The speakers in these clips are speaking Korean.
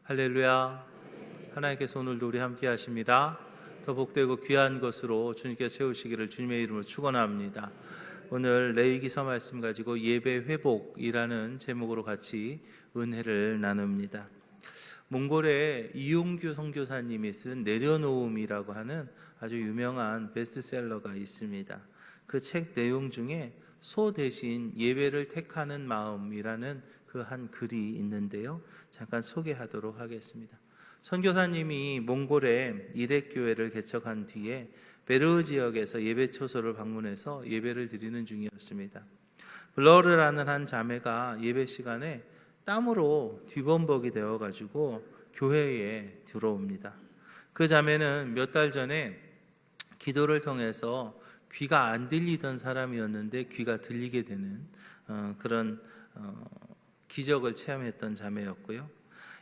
할렐루야. 하나님께서 오늘도 우리 함께 하십니다. 더 복되고 귀한 것으로 주님께서 세우시기를 주님의 이름으로 축원합니다. 오늘 레위기서 말씀 가지고 예배 회복이라는 제목으로 같이 은혜를 나눕니다. 몽골의 이용규 선교사님이 쓴 내려놓음이라고 하는 아주 유명한 베스트셀러가 있습니다. 그 책 내용 중에 소 대신 예배를 택하는 마음이라는 그 한 글이 있는데요. 잠깐 소개하도록 하겠습니다. 선교사님이 몽골에 이렉교회를 개척한 뒤에 베르 지역에서 예배 초소를 방문해서 예배를 드리는 중이었습니다. 블러르라는 한 자매가 예배 시간에 땀으로 뒤범벅이 되어가지고 교회에 들어옵니다. 그 자매는 몇 달 전에 기도를 통해서 귀가 안 들리던 사람이었는데 귀가 들리게 되는 그런 기적을 체험했던 자매였고요.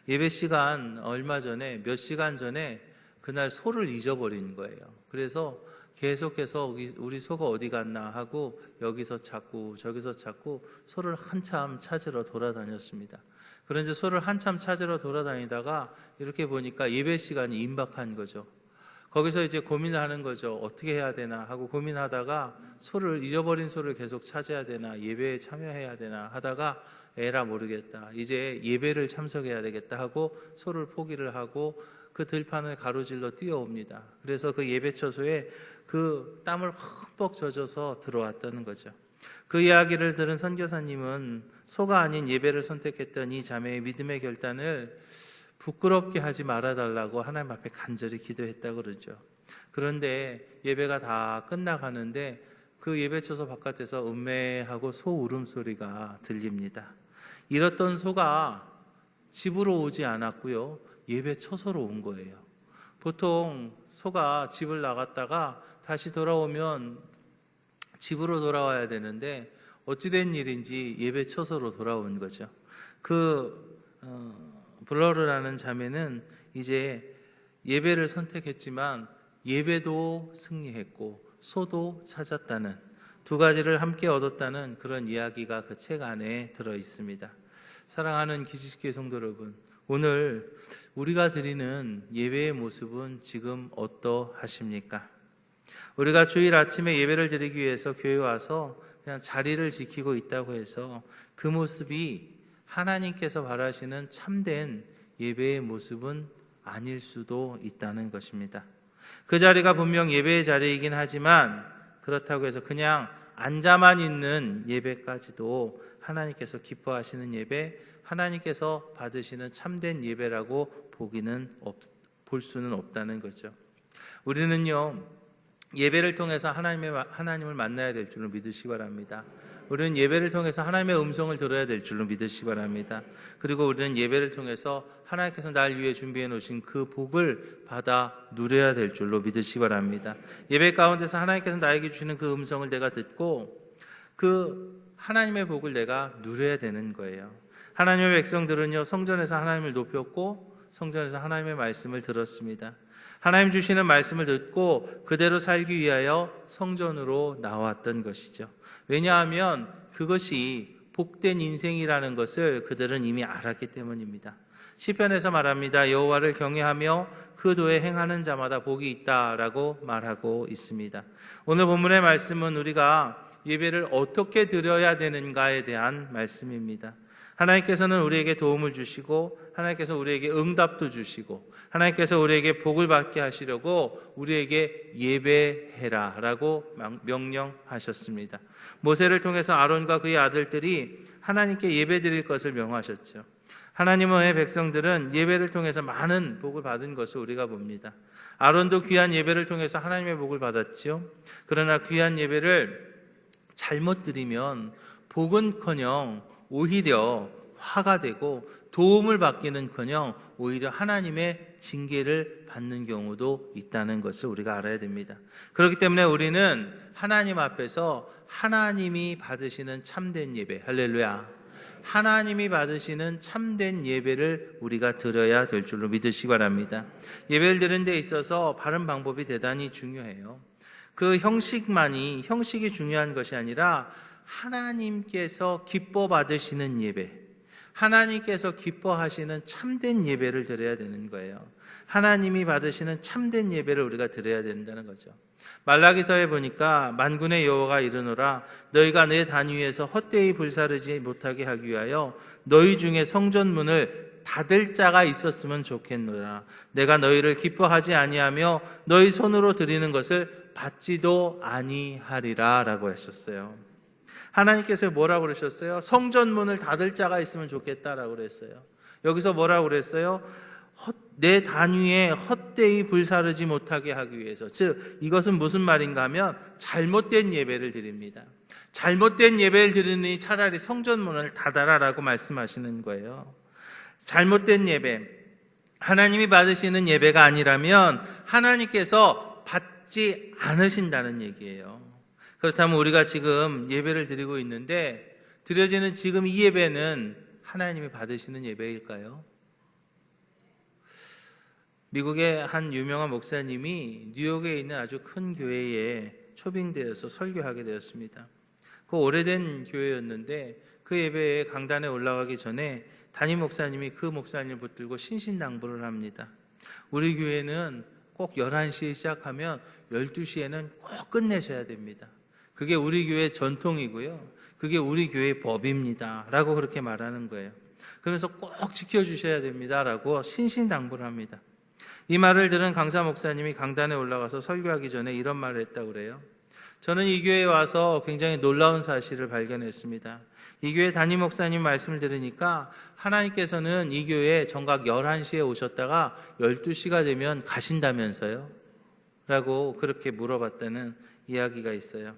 예배 시간 얼마 전에 몇 시간 전에 그날 소를 잊어버린 거예요. 그래서 계속해서 우리 소가 어디 갔나 하고 여기서 찾고 저기서 찾고 소를 한참 찾으러 돌아다녔습니다. 그런데 소를 한참 찾으러 돌아다니다가 이렇게 보니까 예배 시간이 임박한 거죠. 거기서 이제 고민을 하는 거죠. 어떻게 해야 되나 하고 고민하다가 잊어버린 소를 계속 찾아야 되나, 예배에 참여해야 되나 하다가 에라 모르겠다, 이제 예배를 참석해야 되겠다 하고 소를 포기를 하고 그 들판을 가로질러 뛰어옵니다. 그래서 그 예배 처소에 그 땀을 흠뻑 젖어서 들어왔다는 거죠. 그 이야기를 들은 선교사님은 소가 아닌 예배를 선택했던 이 자매의 믿음의 결단을 부끄럽게 하지 말아달라고 하나님 앞에 간절히 기도했다고 그러죠. 그런데 예배가 다 끝나가는데 그 예배처소 바깥에서 음매하고 소 울음소리가 들립니다. 잃었던 소가 집으로 오지 않았고요, 예배처소로 온 거예요. 보통 소가 집을 나갔다가 다시 돌아오면 집으로 돌아와야 되는데 어찌된 일인지 예배처소로 돌아온 거죠. 블러르라는 자매는 이제 예배를 선택했지만 예배도 승리했고 소도 찾았다는 두 가지를 함께 얻었다는 그런 이야기가 그 책 안에 들어 있습니다. 사랑하는 기지식교회 성도 여러분, 오늘 우리가 드리는 예배의 모습은 지금 어떠하십니까? 우리가 주일 아침에 예배를 드리기 위해서 교회에 와서 그냥 자리를 지키고 있다고 해서 그 모습이 하나님께서 바라시는 참된 예배의 모습은 아닐 수도 있다는 것입니다. 그 자리가 분명 예배의 자리이긴 하지만 그렇다고 해서 그냥 앉아만 있는 예배까지도 하나님께서 기뻐하시는 예배, 하나님께서 받으시는 참된 예배라고 볼 수는 없다는 거죠. 우리는요, 예배를 통해서 하나님을 만나야 될 줄로 믿으시기 바랍니다. 우리는 예배를 통해서 하나님의 음성을 들어야 될 줄로 믿으시기 바랍니다. 그리고 우리는 예배를 통해서 하나님께서 날 위해 준비해 놓으신 그 복을 받아 누려야 될 줄로 믿으시기 바랍니다. 예배 가운데서 하나님께서 나에게 주시는 그 음성을 내가 듣고 그 하나님의 복을 내가 누려야 되는 거예요. 하나님의 백성들은요, 성전에서 하나님을 높였고 성전에서 하나님의 말씀을 들었습니다. 하나님 주시는 말씀을 듣고 그대로 살기 위하여 성전으로 나왔던 것이죠. 왜냐하면 그것이 복된 인생이라는 것을 그들은 이미 알았기 때문입니다. 시편에서 말합니다. 여호와를 경외하며 그 도에 행하는 자마다 복이 있다라고 말하고 있습니다. 오늘 본문의 말씀은 우리가 예배를 어떻게 드려야 되는가에 대한 말씀입니다. 하나님께서는 우리에게 도움을 주시고 하나님께서 우리에게 응답도 주시고 하나님께서 우리에게 복을 받게 하시려고 우리에게 예배해라 라고 명령하셨습니다. 모세를 통해서 아론과 그의 아들들이 하나님께 예배드릴 것을 명하셨죠. 하나님의 백성들은 예배를 통해서 많은 복을 받은 것을 우리가 봅니다. 아론도 귀한 예배를 통해서 하나님의 복을 받았죠. 그러나 귀한 예배를 잘못 드리면 복은커녕 오히려 화가 되고 도움을 받기는커녕 오히려 하나님의 징계를 받는 경우도 있다는 것을 우리가 알아야 됩니다. 그렇기 때문에 우리는 하나님 앞에서 하나님이 받으시는 참된 예배, 할렐루야, 하나님이 받으시는 참된 예배를 우리가 드려야 될 줄로 믿으시기 바랍니다. 예배를 드리는 데 있어서 바른 방법이 대단히 중요해요. 그 형식이 중요한 것이 아니라 하나님께서 기뻐 받으시는 예배, 하나님께서 기뻐하시는 참된 예배를 드려야 되는 거예요. 하나님이 받으시는 참된 예배를 우리가 드려야 된다는 거죠. 말라기서에 보니까 만군의 여호와가 이르노라 너희가 내 단 위에서 헛되이 불사르지 못하게 하기 위하여 너희 중에 성전문을 닫을 자가 있었으면 좋겠노라. 내가 너희를 기뻐하지 아니하며 너희 손으로 드리는 것을 받지도 아니하리라 라고 하셨어요. 하나님께서 뭐라고 그러셨어요? 성전문을 닫을 자가 있으면 좋겠다라고 그랬어요. 여기서 뭐라고 그랬어요? 내 단위에 헛되이 불사르지 못하게 하기 위해서. 즉 이것은 무슨 말인가 하면 잘못된 예배를 드립니다. 잘못된 예배를 드리니 차라리 성전문을 닫아라라고 말씀하시는 거예요. 잘못된 예배, 하나님이 받으시는 예배가 아니라면 하나님께서 받지 않으신다는 얘기예요. 그렇다면 우리가 지금 예배를 드리고 있는데 드려지는 지금 이 예배는 하나님이 받으시는 예배일까요? 미국의 한 유명한 목사님이 뉴욕에 있는 아주 큰 교회에 초빙되어서 설교하게 되었습니다. 그 오래된 교회였는데 그 예배에 강단에 올라가기 전에 담임 목사님이 그 목사님을 붙들고 신신당부를 합니다. 우리 교회는 꼭 11시에 시작하면 12시에는 꼭 끝내셔야 됩니다. 그게 우리 교회의 전통이고요. 그게 우리 교회의 법입니다. 라고 그렇게 말하는 거예요. 그러면서 꼭 지켜주셔야 됩니다. 라고 신신당부를 합니다. 이 말을 들은 강사 목사님이 강단에 올라가서 설교하기 전에 이런 말을 했다고 그래요. 저는 이 교회에 와서 굉장히 놀라운 사실을 발견했습니다. 이 교회 담임 목사님 말씀을 들으니까 하나님께서는 이 교회에 정각 11시에 오셨다가 12시가 되면 가신다면서요? 라고 그렇게 물어봤다는 이야기가 있어요.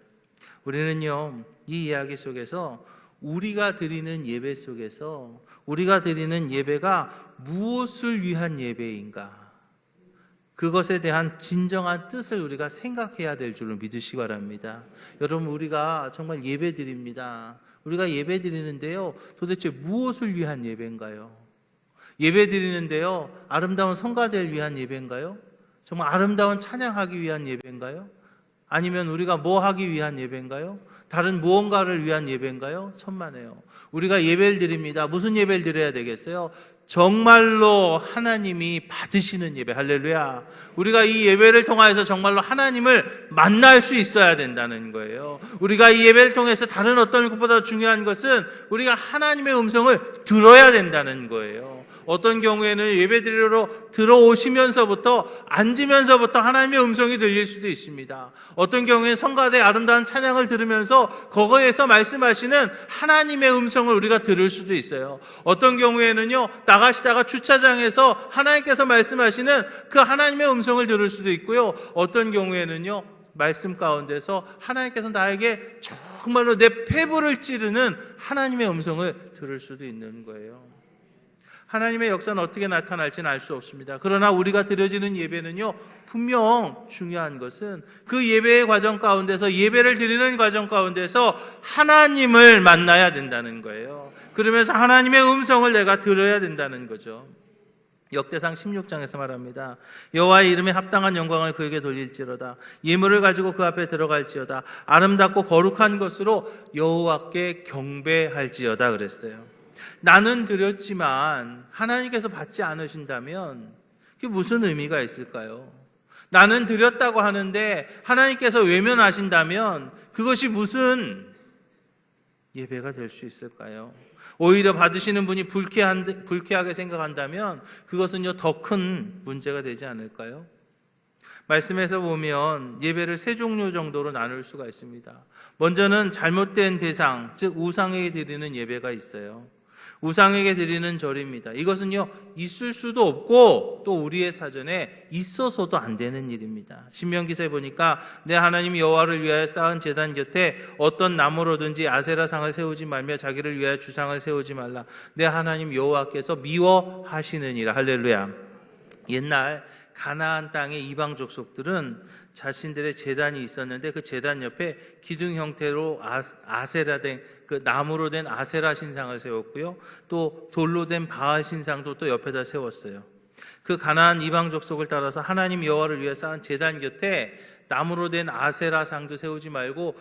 우리는요, 이 이야기 속에서 우리가 드리는 예배 속에서 우리가 드리는 예배가 무엇을 위한 예배인가? 그것에 대한 진정한 뜻을 우리가 생각해야 될 줄로 믿으시기 바랍니다. 여러분, 우리가 정말 예배 드립니다. 우리가 예배 드리는데요, 도대체 무엇을 위한 예배인가요? 예배 드리는데요, 아름다운 성가대를 위한 예배인가요? 정말 아름다운 찬양하기 위한 예배인가요? 아니면 우리가 뭐 하기 위한 예배인가요? 다른 무언가를 위한 예배인가요? 천만에요. 우리가 예배를 드립니다. 무슨 예배를 드려야 되겠어요? 정말로 하나님이 받으시는 예배. 할렐루야. 우리가 이 예배를 통해서 정말로 하나님을 만날 수 있어야 된다는 거예요. 우리가 이 예배를 통해서 다른 어떤 것보다 중요한 것은 우리가 하나님의 음성을 들어야 된다는 거예요. 어떤 경우에는 예배드리러 들어오시면서부터 앉으면서부터 하나님의 음성이 들릴 수도 있습니다. 어떤 경우에는 성가대 아름다운 찬양을 들으면서 거기에서 말씀하시는 하나님의 음성을 우리가 들을 수도 있어요. 어떤 경우에는요, 나가시다가 주차장에서 하나님께서 말씀하시는 그 하나님의 음성을 들을 수도 있고요. 어떤 경우에는요, 말씀 가운데서 하나님께서 나에게 정말로 내 폐부를 찌르는 하나님의 음성을 들을 수도 있는 거예요. 하나님의 역사는 어떻게 나타날지는 알 수 없습니다. 그러나 우리가 드려지는 예배는요, 분명 중요한 것은 그 예배의 과정 가운데서, 예배를 드리는 과정 가운데서 하나님을 만나야 된다는 거예요. 그러면서 하나님의 음성을 내가 들어야 된다는 거죠. 역대상 16장에서 말합니다. 여호와의 이름에 합당한 영광을 그에게 돌릴지어다. 예물을 가지고 그 앞에 들어갈지어다. 아름답고 거룩한 것으로 여호와께 경배할지어다 그랬어요. 나는 드렸지만 하나님께서 받지 않으신다면 그게 무슨 의미가 있을까요? 나는 드렸다고 하는데 하나님께서 외면하신다면 그것이 무슨 예배가 될 수 있을까요? 오히려 받으시는 분이 불쾌하게 생각한다면 그것은요, 더 큰 문제가 되지 않을까요? 말씀에서 보면 예배를 세 종류 정도로 나눌 수가 있습니다. 먼저는 잘못된 대상, 즉 우상에게 드리는 예배가 있어요. 우상에게 드리는 절입니다. 이것은요, 있을 수도 없고 또 우리의 사전에 있어서도 안 되는 일입니다. 신명기서에 보니까 내 하나님 여호와를 위하여 쌓은 제단 곁에 어떤 나무로든지 아세라상을 세우지 말며 자기를 위하여 주상을 세우지 말라. 내 하나님 여호와께서 미워하시느니라. 할렐루야. 옛날 가나안 땅의 이방 족속들은 자신들의 제단이 있었는데 그 제단 옆에 기둥 형태로 아세라된 그 나무로 된 아세라 신상을 세웠고요. 또 돌로 된 바알 신상도 또 옆에다 세웠어요. 그 가나안 이방 족속을 따라서 하나님 여호와를 위해 쌓은 제단 곁에 나무로 된 아세라 상도 세우지 말고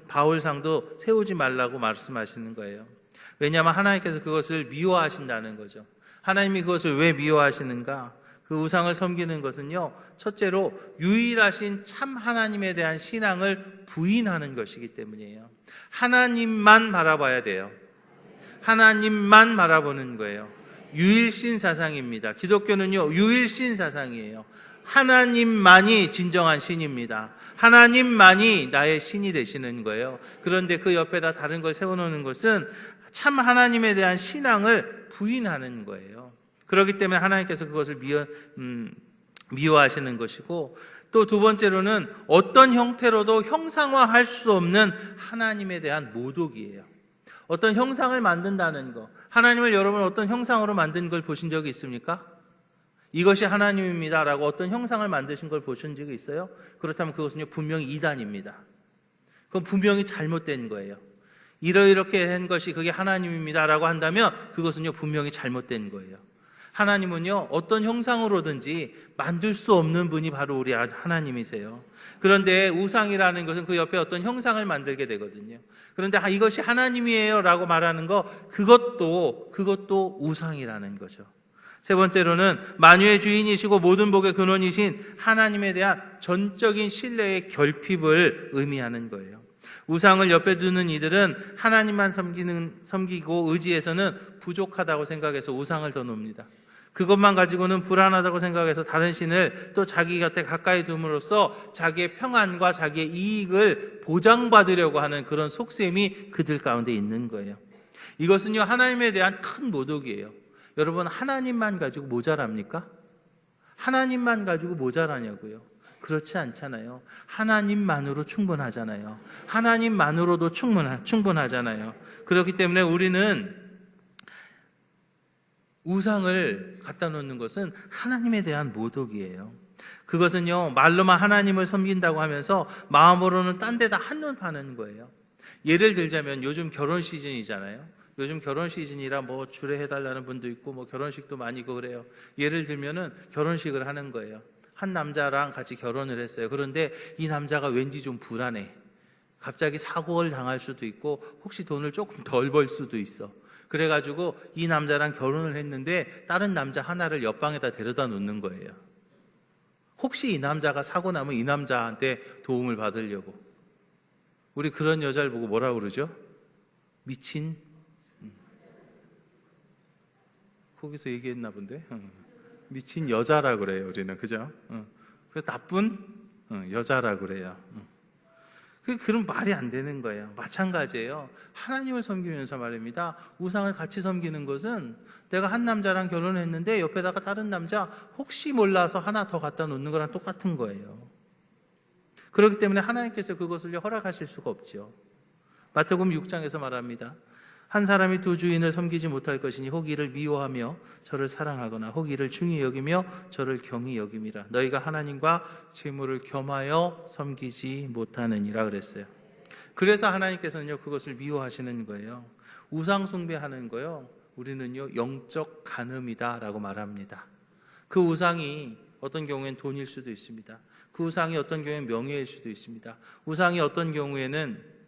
바울상도 세우지 말라고 말씀하시는 거예요. 왜냐하면 하나님께서 그것을 미워하신다는 거죠. 하나님이 그것을 왜 미워하시는가? 그 우상을 섬기는 것은요, 첫째로 유일하신 참 하나님에 대한 신앙을 부인하는 것이기 때문이에요. 하나님만 바라봐야 돼요. 하나님만 바라보는 거예요. 유일신 사상입니다. 기독교는요, 유일신 사상이에요. 하나님만이 진정한 신입니다. 하나님만이 나의 신이 되시는 거예요. 그런데 그 옆에다 다른 걸 세워놓는 것은 참 하나님에 대한 신앙을 부인하는 거예요. 그렇기 때문에 하나님께서 그것을 미워하시는 것이고, 또 두 번째로는 어떤 형태로도 형상화할 수 없는 하나님에 대한 모독이에요. 어떤 형상을 만든다는 거, 하나님을 여러분 어떤 형상으로 만든 걸 보신 적이 있습니까? 이것이 하나님입니다 라고 어떤 형상을 만드신 걸 보신 적이 있어요? 그렇다면 그것은요, 분명히 이단입니다. 그건 분명히 잘못된 거예요. 이렇게 한 것이 그게 하나님입니다 라고 한다면 그것은요, 분명히 잘못된 거예요. 하나님은요, 어떤 형상으로든지 만들 수 없는 분이 바로 우리 하나님이세요. 그런데 우상이라는 것은 그 옆에 어떤 형상을 만들게 되거든요. 그런데 이것이 하나님이에요 라고 말하는 거, 그것도 우상이라는 거죠. 세 번째로는 만유의 주인이시고 모든 복의 근원이신 하나님에 대한 전적인 신뢰의 결핍을 의미하는 거예요. 우상을 옆에 두는 이들은 하나님만 섬기고 의지해서는 부족하다고 생각해서 우상을 더 놓습니다. 그것만 가지고는 불안하다고 생각해서 다른 신을 또 자기 곁에 가까이 둠으로써 자기의 평안과 자기의 이익을 보장받으려고 하는 그런 속셈이 그들 가운데 있는 거예요. 이것은요, 하나님에 대한 큰 모독이에요. 여러분, 하나님만 가지고 모자랍니까? 하나님만 가지고 모자라냐고요? 그렇지 않잖아요. 하나님만으로 충분하잖아요. 하나님만으로도 충분하잖아요. 그렇기 때문에 우리는 우상을 갖다 놓는 것은 하나님에 대한 모독이에요. 그것은요, 말로만 하나님을 섬긴다고 하면서 마음으로는 딴 데다 한눈 파는 거예요. 예를 들자면 요즘 결혼 시즌이잖아요. 요즘 결혼 시즌이라 뭐 주례해달라는 분도 있고 뭐 결혼식도 많이 있고 그래요. 예를 들면은 결혼식을 하는 거예요. 한 남자랑 같이 결혼을 했어요. 그런데 이 남자가 왠지 좀 불안해. 갑자기 사고를 당할 수도 있고 혹시 돈을 조금 덜 벌 수도 있어. 그래가지고 이 남자랑 결혼을 했는데 다른 남자 하나를 옆방에다 데려다 놓는 거예요. 혹시 이 남자가 사고 나면 이 남자한테 도움을 받으려고. 우리 그런 여자를 보고 뭐라 그러죠? 미친? 거기서 얘기했나 본데? 미친 여자라 그래요, 우리는. 그죠? 그 나쁜 여자라 그래요. 그런 말이 안 되는 거예요. 마찬가지예요. 하나님을 섬기면서 말입니다. 우상을 같이 섬기는 것은 내가 한 남자랑 결혼했는데 옆에다가 다른 남자 혹시 몰라서 하나 더 갖다 놓는 거랑 똑같은 거예요. 그렇기 때문에 하나님께서 그것을 허락하실 수가 없죠. 마태복음 6장에서 말합니다. 한 사람이 두 주인을 섬기지 못할 것이니 혹 이를 미워하며 저를 사랑하거나 혹 이를 중히 여기며 저를 경히 여김이라. 너희가 하나님과 재물을 겸하여 섬기지 못하느니라 그랬어요. 그래서 하나님께서는요, 그것을 미워하시는 거예요. 우상 숭배하는 거요, 우리는요, 영적 간음이다라고 말합니다. 그 우상이 어떤 경우엔 돈일 수도 있습니다. 그 우상이 어떤 경우엔 명예일 수도 있습니다. 우상이 어떤 경우에는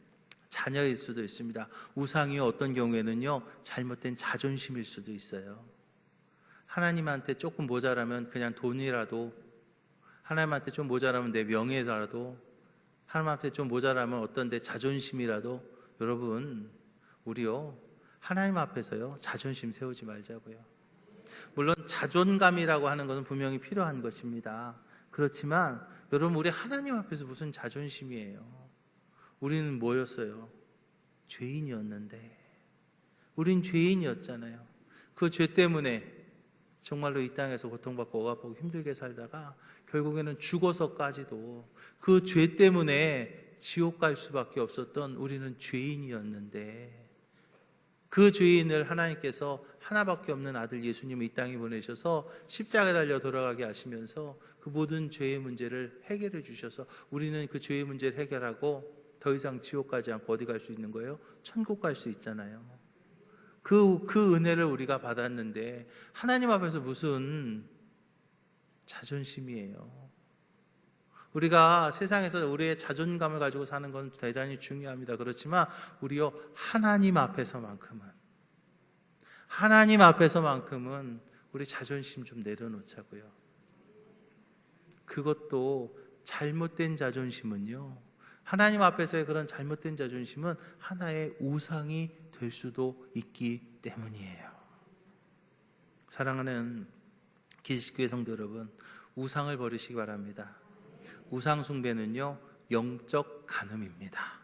자녀일 수도 있습니다. 우상이 어떤 경우에는요, 잘못된 자존심일 수도 있어요. 하나님한테 조금 모자라면 그냥 돈이라도, 하나님한테 좀 모자라면 내 명예라도, 하나님한테 좀 모자라면 어떤 데 자존심이라도, 여러분, 우리요, 하나님 앞에서요, 자존심 세우지 말자고요. 물론 자존감이라고 하는 것은 분명히 필요한 것입니다. 그렇지만 여러분, 우리 하나님 앞에서 무슨 자존심이에요? 우리는 뭐였어요? 죄인이었는데. 우린 죄인이었잖아요. 그 죄 때문에 정말로 이 땅에서 고통받고 억압하고 힘들게 살다가 결국에는 죽어서까지도 그 죄 때문에 지옥 갈 수밖에 없었던 우리는 죄인이었는데, 그 죄인을 하나님께서 하나밖에 없는 아들 예수님을 이 땅에 보내셔서 십자가에 달려 돌아가게 하시면서 그 모든 죄의 문제를 해결해 주셔서 우리는 그 죄의 문제를 해결하고 더 이상 지옥 가지 않고 어디 갈 수 있는 거예요? 천국 갈 수 있잖아요. 그 은혜를 우리가 받았는데 하나님 앞에서 무슨 자존심이에요? 우리가 세상에서 우리의 자존감을 가지고 사는 건 대단히 중요합니다. 그렇지만 우리요, 하나님 앞에서만큼은 하나님 앞에서만큼은 우리 자존심 좀 내려놓자고요. 그것도 잘못된 자존심은요, 하나님 앞에서의 그런 잘못된 자존심은 하나의 우상이 될 수도 있기 때문이에요. 사랑하는 기지식교회 성도 여러분, 우상을 버리시기 바랍니다. 우상 숭배는요, 영적 간음입니다.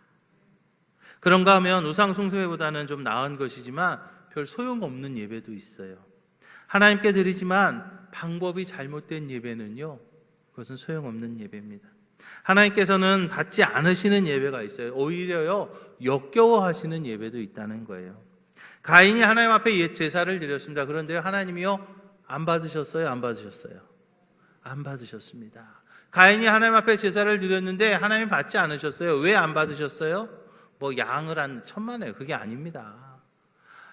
그런가 하면 우상 숭배보다는 좀 나은 것이지만 별 소용없는 예배도 있어요. 하나님께 드리지만 방법이 잘못된 예배는요, 그것은 소용없는 예배입니다. 하나님께서는 받지 않으시는 예배가 있어요. 오히려요, 역겨워하시는 예배도 있다는 거예요. 가인이 하나님 앞에 제사를 드렸습니다. 그런데 하나님이요, 안 받으셨어요? 안 받으셨어요? 안 받으셨습니다. 가인이 하나님 앞에 제사를 드렸는데 하나님 받지 않으셨어요. 왜 안 받으셨어요? 뭐 양을 한 천만에요. 그게 아닙니다.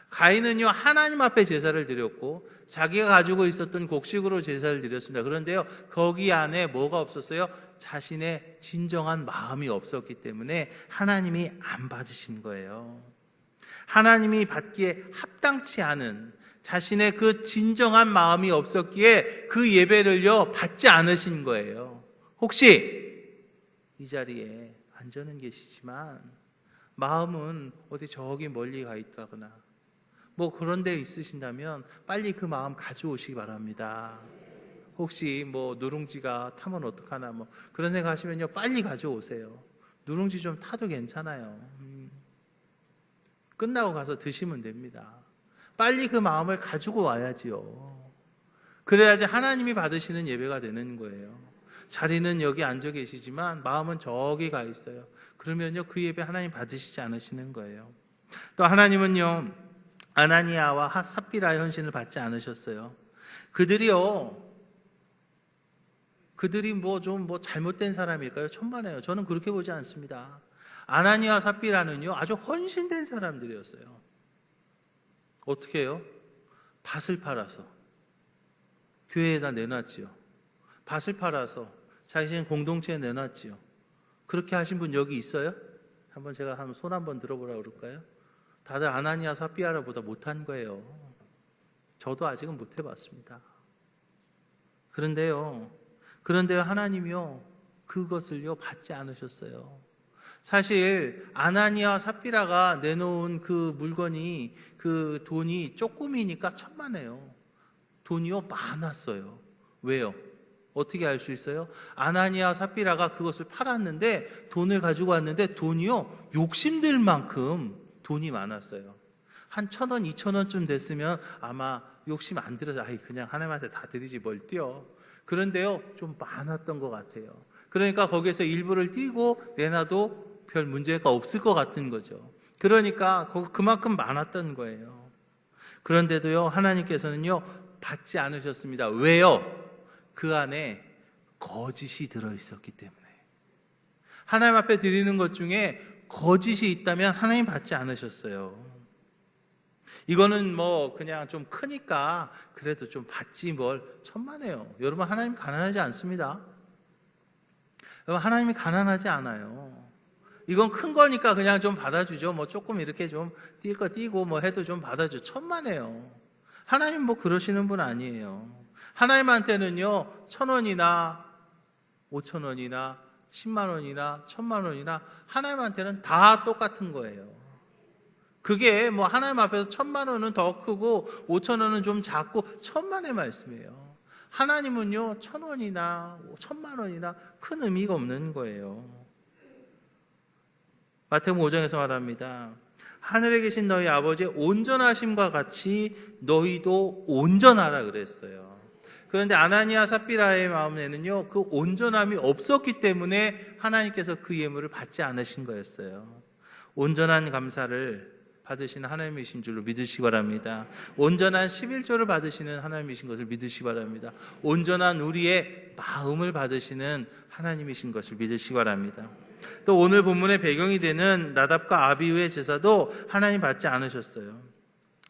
가인은요, 하나님 앞에 제사를 드렸고 자기가 가지고 있었던 곡식으로 제사를 드렸습니다. 그런데요, 거기 안에 뭐가 없었어요? 자신의 진정한 마음이 없었기 때문에 하나님이 안 받으신 거예요. 하나님이 받기에 합당치 않은 자신의 그 진정한 마음이 없었기에 그 예배를요, 받지 않으신 거예요. 혹시 이 자리에 앉아는 계시지만 마음은 어디 저기 멀리 가 있다거나 뭐 그런 데 있으신다면 빨리 그 마음 가져오시기 바랍니다. 혹시 뭐 누룽지가 타면 어떡하나 뭐 그런 생각 하시면요, 빨리 가져오세요. 누룽지 좀 타도 괜찮아요. 끝나고 가서 드시면 됩니다. 빨리 그 마음을 가지고 와야지요. 그래야지 하나님이 받으시는 예배가 되는 거예요. 자리는 여기 앉아 계시지만 마음은 저기 가 있어요. 그러면요, 그 예배 하나님 받으시지 않으시는 거예요. 또 하나님은요, 아나니아와 삽비라의 헌신을 받지 않으셨어요. 그들이 뭐 잘못된 사람일까요? 천만에요. 저는 그렇게 보지 않습니다. 아나니아와 삽비라는요, 아주 헌신된 사람들이었어요. 어떻게 해요? 밭을 팔아서 교회에다 내놨지요. 밭을 팔아서 자신의 공동체에 내놨지요. 그렇게 하신 분 여기 있어요? 한번 제가 손 한번 들어보라고 그럴까요? 다들 아나니아 삽비라보다 못한 거예요. 저도 아직은 못 해봤습니다. 그런데요, 하나님이요, 그것을요, 받지 않으셨어요. 사실 아나니아 삽비라가 내놓은 그 물건이, 그 돈이 조금이니까 천만에요. 돈이요, 많았어요. 왜요? 어떻게 알 수 있어요? 아나니아 삽비라가 그것을 팔았는데, 돈을 가지고 왔는데 돈이요, 욕심들 만큼 돈이 많았어요. 한 1,000원, 2,000원쯤 됐으면 아마 욕심 안 들어서 그냥 하나님한테 다 드리지 뭘 띄어. 그런데요, 좀 많았던 것 같아요. 그러니까 거기에서 일부를 띄고 내놔도 별 문제가 없을 것 같은 거죠. 그러니까 그만큼 많았던 거예요. 그런데도요, 하나님께서는요, 받지 않으셨습니다. 왜요? 그 안에 거짓이 들어있었기 때문에. 하나님 앞에 드리는 것 중에 거짓이 있다면 하나님 받지 않으셨어요. 이거는 뭐 그냥 좀 크니까 그래도 좀 받지 뭘, 천만에요. 여러분, 하나님 가난하지 않습니다. 여러분, 하나님이 가난하지 않아요. 이건 큰 거니까 그냥 좀 받아주죠. 뭐 조금 이렇게 좀 뛸 거 띄고 뭐 해도 좀 받아줘. 천만에요. 하나님 뭐 그러시는 분 아니에요. 하나님한테는요, 1,000원이나 5,000원이나 10만 원이나 1,000만 원이나 하나님한테는 다 똑같은 거예요. 그게 뭐 하나님 앞에서 1,000만 원은 더 크고 5,000 원은 좀 작고 천만의 말씀이에요. 하나님은요, 1,000원이나 1,000만 원이나 큰 의미가 없는 거예요. 마태복음 5장에서 말합니다. 하늘에 계신 너희 아버지의 온전하심과 같이 너희도 온전하라 그랬어요. 그런데 아나니아 삽비라의 마음에는요, 그 온전함이 없었기 때문에 하나님께서 그 예물을 받지 않으신 거였어요. 온전한 감사를 받으시는 하나님이신 줄로 믿으시기 바랍니다. 온전한 11조를 받으시는 하나님이신 것을 믿으시기 바랍니다. 온전한 우리의 마음을 받으시는 하나님이신 것을 믿으시기 바랍니다. 또 오늘 본문의 배경이 되는 나답과 아비후의 제사도 하나님 받지 않으셨어요.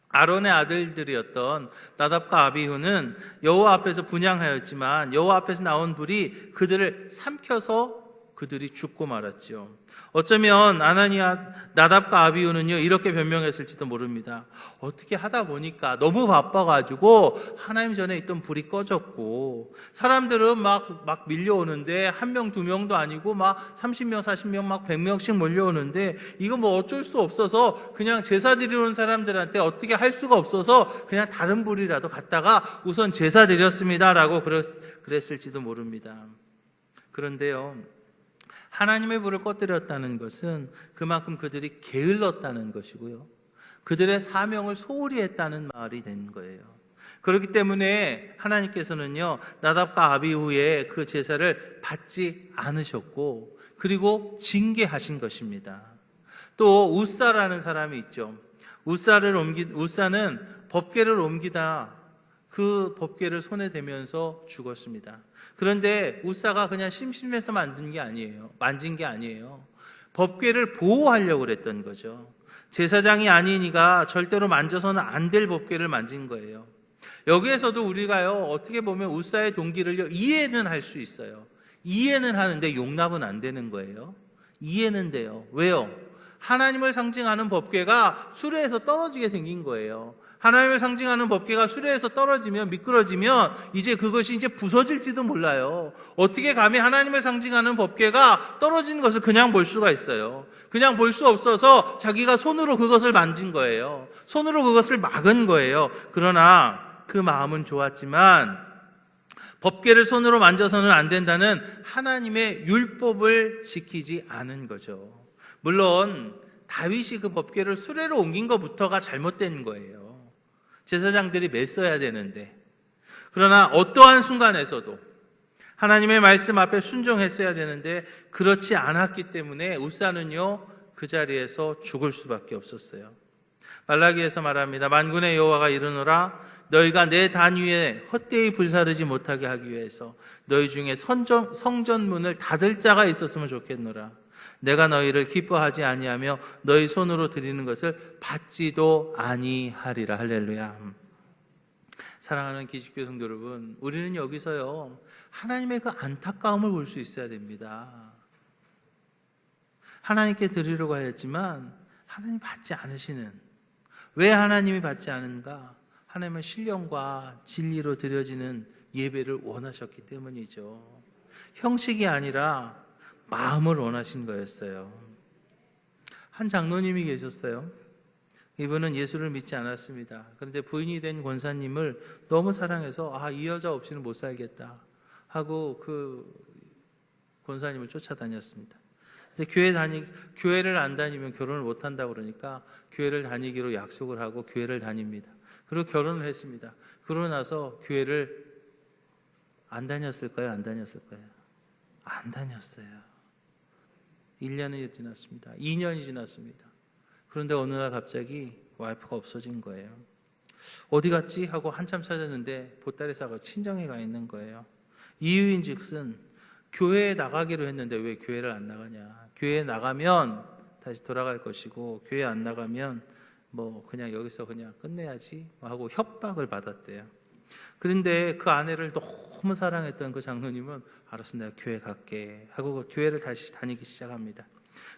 아론의 아들들이었던 나답과 아비후는 여호와 앞에서 분향하였지만 여호와 앞에서 나온 불이 그들을 삼켜서 그들이 죽고 말았죠. 어쩌면 아나니아, 나답과 아비후는요 이렇게 변명했을지도 모릅니다. 어떻게 하다 보니까 너무 바빠가지고 하나님 전에 있던 불이 꺼졌고 사람들은 막 밀려오는데 한 명, 두 명도 아니고 막 30명, 40명, 막 100명씩 몰려오는데 이거 뭐 어쩔 수 없어서 그냥 제사 드리러 온 사람들한테 어떻게 할 수가 없어서 그냥 다른 불이라도 갖다가 우선 제사 드렸습니다라고 그랬을지도 모릅니다. 그런데요, 하나님의 불을 꺼뜨렸다는 것은 그만큼 그들이 게을렀다는 것이고요, 그들의 사명을 소홀히 했다는 말이 된 거예요. 그렇기 때문에 하나님께서는요 나답과 아비후의 그 제사를 받지 않으셨고 그리고 징계하신 것입니다. 또 우사라는 사람이 있죠. 우사는 법궤를 옮기다 그 법궤를 손에 대면서 죽었습니다. 그런데 우사가 그냥 심심해서 만진 게 아니에요. 법궤를 보호하려고 그랬던 거죠. 제사장이 아닌 이가 절대로 만져서는 안 될 법궤를 만진 거예요. 여기에서도 우리가요 어떻게 보면 우사의 동기를 이해는 할 수 있어요. 이해는 하는데 용납은 안 되는 거예요. 이해는 돼요. 왜요? 하나님을 상징하는 법궤가 수레에서 떨어지게 생긴 거예요. 하나님을 상징하는 법궤가 수레에서 떨어지면, 미끄러지면 이제 그것이 이제 부서질지도 몰라요. 어떻게 감히 하나님을 상징하는 법궤가 떨어진 것을 그냥 볼 수가 있어요. 그냥 볼 수 없어서 자기가 손으로 그것을 만진 거예요. 손으로 그것을 막은 거예요. 그러나 그 마음은 좋았지만 법궤를 손으로 만져서는 안 된다는 하나님의 율법을 지키지 않은 거죠. 물론 다윗이 그 법궤를 수레로 옮긴 것부터가 잘못된 거예요. 제사장들이 맸어야 되는데, 그러나 어떠한 순간에서도 하나님의 말씀 앞에 순종했어야 되는데 그렇지 않았기 때문에 우사는요 그 자리에서 죽을 수밖에 없었어요. 말라기에서 말합니다. 만군의 여호와가 이르노라, 너희가 내 단 위에 헛되이 불사르지 못하게 하기 위해서 너희 중에 성전문을 닫을 자가 있었으면 좋겠노라. 내가 너희를 기뻐하지 아니하며 너희 손으로 드리는 것을 받지도 아니하리라. 할렐루야. 사랑하는 기식교 성도 여러분, 우리는 여기서요 하나님의 그 안타까움을 볼 수 있어야 됩니다. 하나님께 드리려고 하였지만 하나님이 받지 않으시는, 왜 하나님이 받지 않은가? 하나님은 신령과 진리로 드려지는 예배를 원하셨기 때문이죠. 형식이 아니라 마음을 원하신 거였어요. 한 장로님이 계셨어요. 이분은 예수를 믿지 않았습니다. 그런데 부인이 된 권사님을 너무 사랑해서 이 여자 없이는 못 살겠다 하고 그 권사님을 쫓아다녔습니다. 근데 교회를 안 다니면 결혼을 못 한다고 그러니까 교회를 다니기로 약속을 하고 교회를 다닙니다. 그리고 결혼을 했습니다. 그러고 나서 교회를 안 다녔을까요? 안 다녔을까요? 안 다녔어요. 1년이 지났습니다. 2년이 지났습니다. 그런데 어느 날 갑자기 와이프가 없어진 거예요. 어디 갔지? 하고 한참 찾았는데 보따리 싸고 친정에 가 있는 거예요. 이유인 즉슨 교회에 나가기로 했는데 왜 교회를 안 나가냐? 교회에 나가면 다시 돌아갈 것이고 교회 안 나가면 뭐 그냥 여기서 그냥 끝내야지 하고 협박을 받았대요. 그런데 그 아내를 너무 사랑했던 그 장로님은 알았어, 내가 교회 갈게 하고 그 교회를 다시 다니기 시작합니다.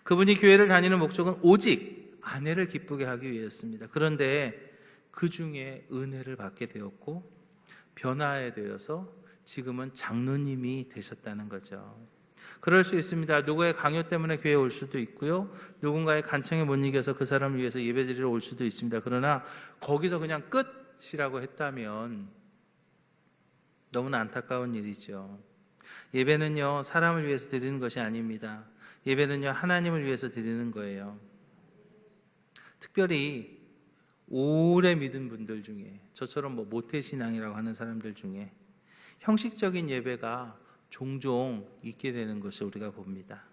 그분이 교회를 다니는 목적은 오직 아내를 기쁘게 하기 위해였습니다. 그런데 그 중에 은혜를 받게 되었고 변화에 되어서 지금은 장로님이 되셨다는 거죠. 그럴 수 있습니다. 누구의 강요 때문에 교회에 올 수도 있고요, 누군가의 간청에 못 이겨서 그 사람을 위해서 예배드리러 올 수도 있습니다. 그러나 거기서 그냥 끝이라고 했다면 너무나 안타까운 일이죠. 예배는요 사람을 위해서 드리는 것이 아닙니다. 예배는요 하나님을 위해서 드리는 거예요. 특별히 오래 믿은 분들 중에, 저처럼 뭐 모태신앙이라고 하는 사람들 중에 형식적인 예배가 종종 있게 되는 것을 우리가 봅니다.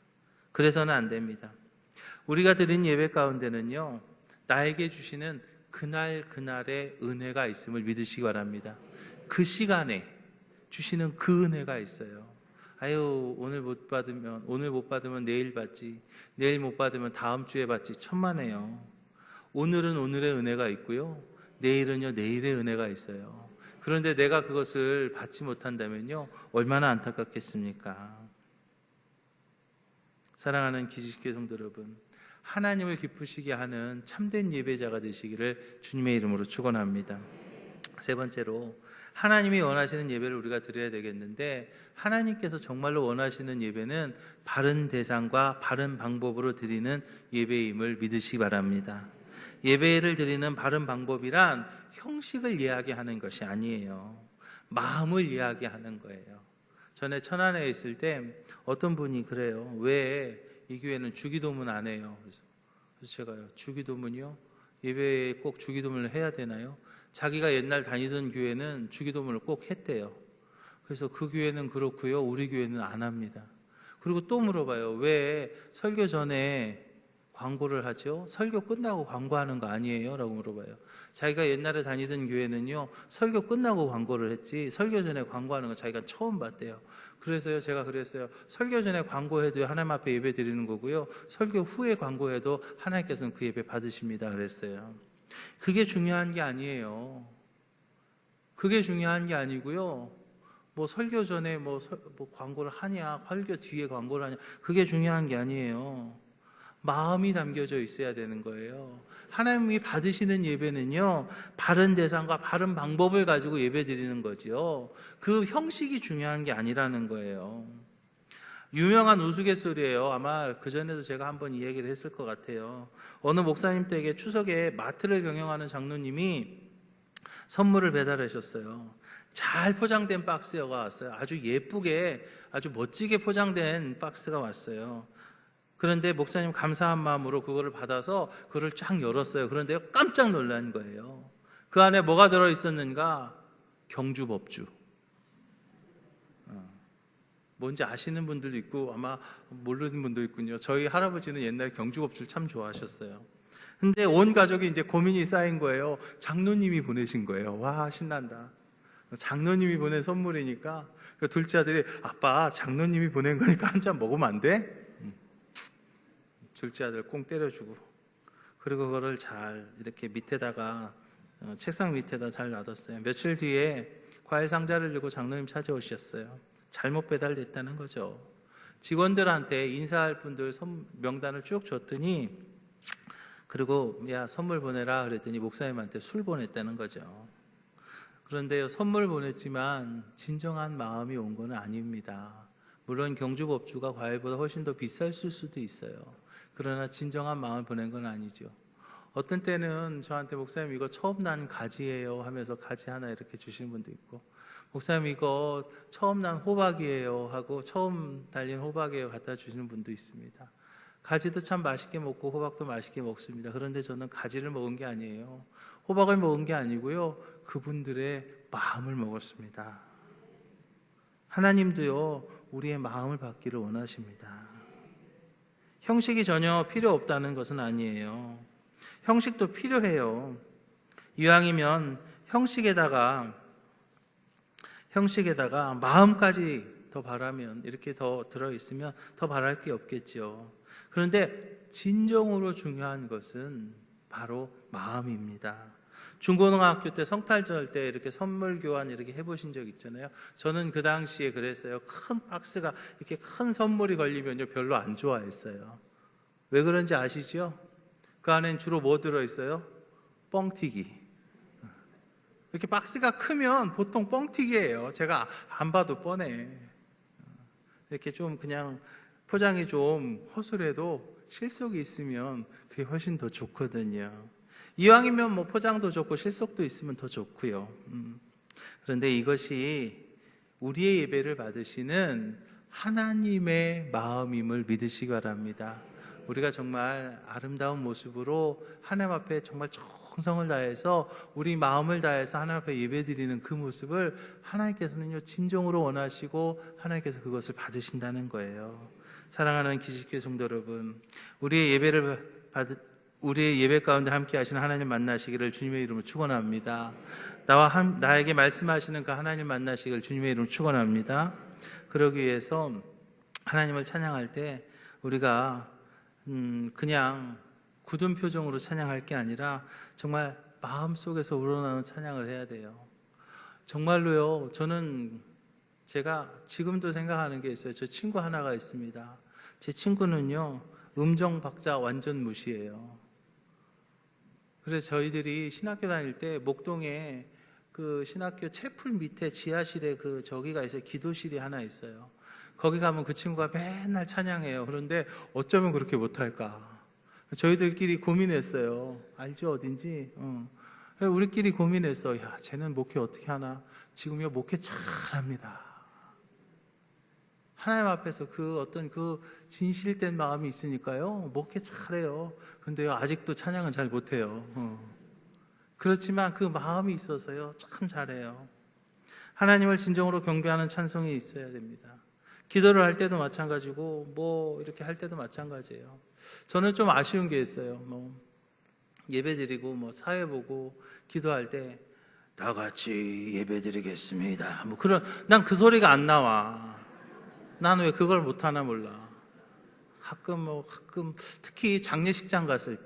그래서는 안 됩니다. 우리가 드린 예배 가운데는요 나에게 주시는 그날의 은혜가 있음을 믿으시기 바랍니다. 그 시간에 주시는 그 은혜가 있어요. 오늘 못 받으면 내일 받지, 내일 못 받으면 다음 주에 받지. 천만에요. 오늘은 오늘의 은혜가 있고요, 내일은요 내일의 은혜가 있어요. 그런데 내가 그것을 받지 못한다면요 얼마나 안타깝겠습니까? 사랑하는 기지교회 성도 여러분, 하나님을 기쁘시게 하는 참된 예배자가 되시기를 주님의 이름으로 축원합니다. 세 번째로, 하나님이 원하시는 예배를 우리가 드려야 되겠는데, 하나님께서 정말로 원하시는 예배는 바른 대상과 바른 방법으로 드리는 예배임을 믿으시기 바랍니다. 예배를 드리는 바른 방법이란 형식을 이야기하는 것이 아니에요. 마음을 이야기하는 거예요. 전에 천안에 있을 때 어떤 분이 그래요. 왜 이 교회는 주기도문 안 해요? 그래서 제가요, 주기도문이요? 예배에 꼭 주기도문을 해야 되나요? 자기가 옛날 다니던 교회는 주기도문을 꼭 했대요. 그래서 그 교회는 그렇고요, 우리 교회는 안 합니다. 그리고 또 물어봐요. 왜 설교 전에 광고를 하죠? 설교 끝나고 광고하는 거 아니에요? 라고 물어봐요. 자기가 옛날에 다니던 교회는요, 설교 끝나고 광고를 했지 설교 전에 광고하는 거 자기가 처음 봤대요. 그래서요, 제가 그랬어요. 설교 전에 광고해도 하나님 앞에 예배 드리는 거고요, 설교 후에 광고해도 하나님께서는 그 예배 받으십니다. 그랬어요. 그게 중요한 게 아니에요. 그게 중요한 게 아니고요, 뭐 설교 전에 뭐 광고를 하냐, 설교 뒤에 광고를 하냐, 그게 중요한 게 아니에요. 마음이 담겨져 있어야 되는 거예요. 하나님이 받으시는 예배는요, 바른 대상과 바른 방법을 가지고 예배 드리는 거죠. 그 형식이 중요한 게 아니라는 거예요. 유명한 우스갯소리예요. 아마 그전에도 제가 한번 이 얘기를 했을 것 같아요. 어느 목사님 댁에 추석에 마트를 경영하는 장로님이 선물을 배달하셨어요. 잘 포장된 박스가 왔어요. 아주 예쁘게, 아주 멋지게 포장된 박스가 왔어요. 그런데 목사님 감사한 마음으로 그거를 받아서 그걸 쫙 열었어요. 그런데 깜짝 놀란 거예요. 그 안에 뭐가 들어있었는가? 경주법주. 뭔지 아시는 분들도 있고 아마 모르는 분도 있군요. 저희 할아버지는 옛날에 경주법주를 참 좋아하셨어요. 근데 온 가족이 이제 고민이 쌓인 거예요. 장로님이 보내신 거예요. 와, 신난다. 장로님이 보낸 선물이니까 둘째 아들이, 아빠 장로님이 보낸 거니까 한 잔 먹으면 안 돼? 둘째 아들 꽁 때려주고, 그리고 그거를 잘 이렇게 밑에다가 책상 밑에다 잘 놔뒀어요. 며칠 뒤에 과일 상자를 들고 장로님 찾아오셨어요. 잘못 배달됐다는 거죠. 직원들한테 인사할 분들 명단을 쭉 줬더니, 그리고 야, 선물 보내라 그랬더니 목사님한테 술 보냈다는 거죠. 그런데요, 선물 보냈지만 진정한 마음이 온 건 아닙니다. 물론 경주법주가 과일보다 훨씬 더 비쌀 수도 있어요. 그러나 진정한 마음을 보낸 건 아니죠. 어떤 때는 저한테 목사님 이거 처음 난 가지예요 하면서 가지 하나 이렇게 주시는 분도 있고, 목사님 이거 처음 난 호박이에요 하고 처음 달린 호박이에요 갖다 주시는 분도 있습니다. 가지도 참 맛있게 먹고 호박도 맛있게 먹습니다. 그런데 저는 가지를 먹은 게 아니에요. 호박을 먹은 게 아니고요, 그분들의 마음을 먹었습니다. 하나님도요, 우리의 마음을 받기를 원하십니다. 형식이 전혀 필요 없다는 것은 아니에요. 형식도 필요해요. 이왕이면 형식에다가 마음까지 더 바라면, 이렇게 더 들어있으면 더 바랄 게 없겠죠. 그런데 진정으로 중요한 것은 바로 마음입니다. 중고등학교 때 성탄절 때 이렇게 선물 교환 이렇게 해보신 적 있잖아요. 저는 그 당시에 그랬어요. 큰 박스가 이렇게 큰 선물이 걸리면요, 별로 안 좋아했어요. 왜 그런지 아시죠? 그 안엔 주로 뭐 들어있어요? 뻥튀기. 이렇게 박스가 크면 보통 뻥튀기예요. 제가 안 봐도 뻔해. 이렇게 좀 그냥 포장이 좀 허술해도 실속이 있으면 그게 훨씬 더 좋거든요. 이왕이면 뭐 포장도 좋고 실속도 있으면 더 좋고요. 그런데 이것이 우리의 예배를 받으시는 하나님의 마음임을 믿으시기 바랍니다. 우리가 정말 아름다운 모습으로 하나님 앞에 정말 정성을 다해서 우리 마음을 다해서 하나님 앞에 예배드리는 그 모습을 하나님께서는요, 진정으로 원하시고 하나님께서 그것을 받으신다는 거예요. 사랑하는 기지교회 성도 여러분, 우리의 예배 가운데 함께 하시는 하나님 만나시기를 주님의 이름으로 축원합니다. 나에게 말씀하시는 그 하나님 만나시기를 주님의 이름으로 축원합니다. 그러기 위해서 하나님을 찬양할 때 우리가 그냥 굳은 표정으로 찬양할 게 아니라 정말 마음속에서 우러나오는 찬양을 해야 돼요. 정말로요, 제가 지금도 생각하는 게 있어요. 저 친구 하나가 있습니다. 제 친구는요, 음정 박자 완전 무시해요. 그래서 저희들이 신학교 다닐 때 목동에 그 신학교 채플 밑에 지하실에 그 저기가 있어요. 기도실이 하나 있어요. 거기 가면 그 친구가 맨날 찬양해요. 그런데 어쩌면 그렇게 못할까? 저희들끼리 고민했어요. 알죠, 어딘지? 우리끼리 고민했어. 야, 쟤는 목회 어떻게 하나? 지금요, 목회 잘합니다. 하나님 앞에서 그 어떤 그 진실된 마음이 있으니까요, 목회 잘해요. 근데요, 아직도 찬양은 잘 못해요. 그렇지만 그 마음이 있어서요, 참 잘해요. 하나님을 진정으로 경배하는 찬송이 있어야 됩니다. 기도를 할 때도 마찬가지고, 뭐 이렇게 할 때도 마찬가지예요. 저는 좀 아쉬운 게 있어요. 뭐 예배 드리고 뭐 사회 보고 기도할 때 다 같이 예배 드리겠습니다. 뭐 난 그 소리가 안 나와. 난 왜 그걸 못 하나 몰라. 가끔 특히 장례식장 갔을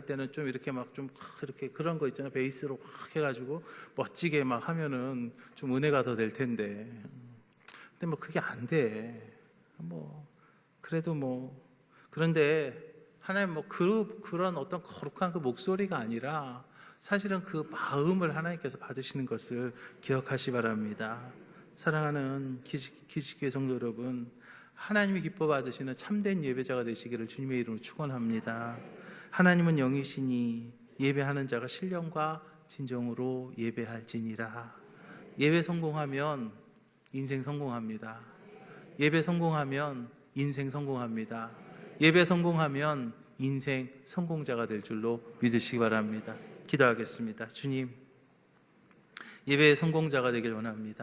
때는 좀 이렇게 막 좀 이렇게 그런 거 있잖아요. 베이스로 확 해가지고 멋지게 막 하면은 좀 은혜가 더 될 텐데. 근데 뭐 그게 안 돼. 뭐 그래도 뭐 그런데 하나님 뭐 그런 어떤 거룩한 그 목소리가 아니라 사실은 그 마음을 하나님께서 받으시는 것을 기억하시 바랍니다. 사랑하는 기지교회 성도 여러분, 하나님이 기뻐 받으시는 참된 예배자가 되시기를 주님의 이름으로 축원합니다. 하나님은 영이시니 예배하는 자가 신령과 진정으로 예배할지니라. 예배 성공하면 인생 성공합니다. 예배 성공하면 인생 성공합니다. 예배 성공하면 인생 성공자가 될 줄로 믿으시기 바랍니다. 기도하겠습니다. 주님, 예배의 성공자가 되길 원합니다.